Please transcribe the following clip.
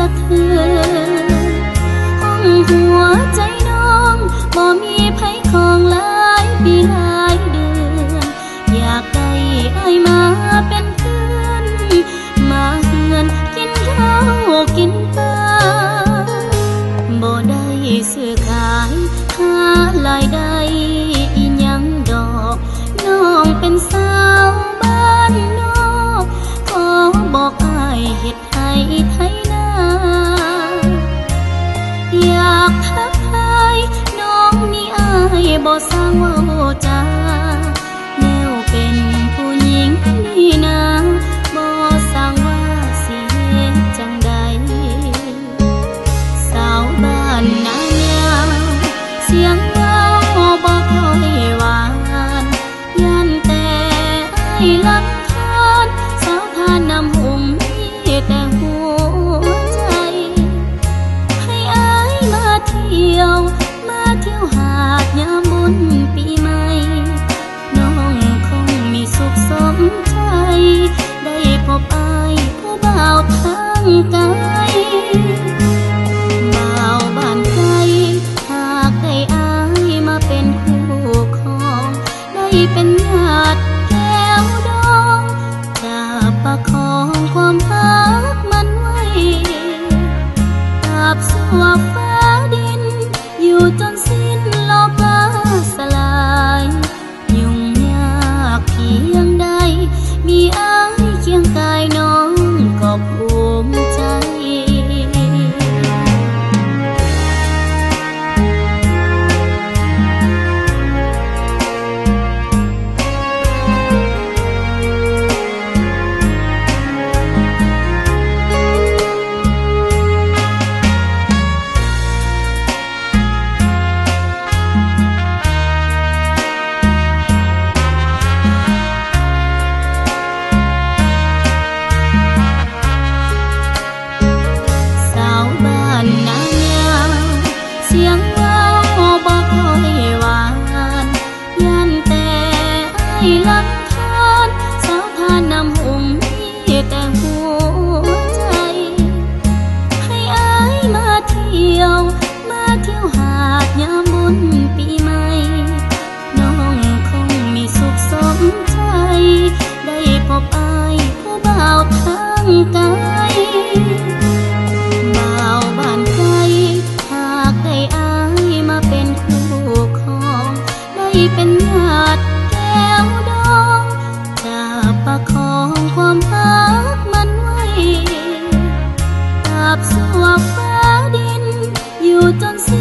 ะเทือนห้องหัวใจน้องบ่มีไผของหลายปีหลายเดือนอยากได้อ้ายมาเป็นเพื่อนมาเฮือนกินข้าวกินปลาบ่ได้ซื้อขายหารายได้อีหยังดอกน้องเป็นสาวบ้านนอกขอบอกอ้ายเฮ็ดให้ไทยนาอยากทักทายน้องนี่อ้ายบ่สร้างเว้าจาแนวเป็นผู้หญิงนี่นะบ่สร้างว่าสิเฮ็ดจังใดสาวบ้านนายาวเสียงเว้าบ่ค่อยหวานยันแต่อ้ายลำคาญสาวทานน้ำหุ่มมีแต่หัวใจให้อ้ายมาเที่ยวหาดยามบุญปีใหม่น้องคงมีสุขสมใจได้พบอ้ายผู้บ่าวทางไกลบ่าวบ้านไกลหากได้อ้ายมาเป็นคู่ครองได้เป็นญาติแก้วดองจะประคองความรักมันไว้ตราบสู่ฟ้าดินอยู่จนสิ้นโลกาสลายยุ่งยากเพียงใดมีอ้ายเคียงกายน้องก็ภูมิใจเสียงเว้าบ่ค่อยหวานยันแต่อ้ายลำคาญสาวทานน้ำหุ่มมีแต่หัวใจให้อ้ายมาเที่ยวหาดยามบุญปีใหม่น้องคงมีสุขสมใจได้พบอ้ายผู้บ่าวทางไกลบ่าวบ้านไกลหากได้อ้ายมาเป็นคู่ครองได้เป็นญาติแก้วดองจะประคองความรักมันไว้ตราบสู่ฟ้าดินอยู่จนสิ้น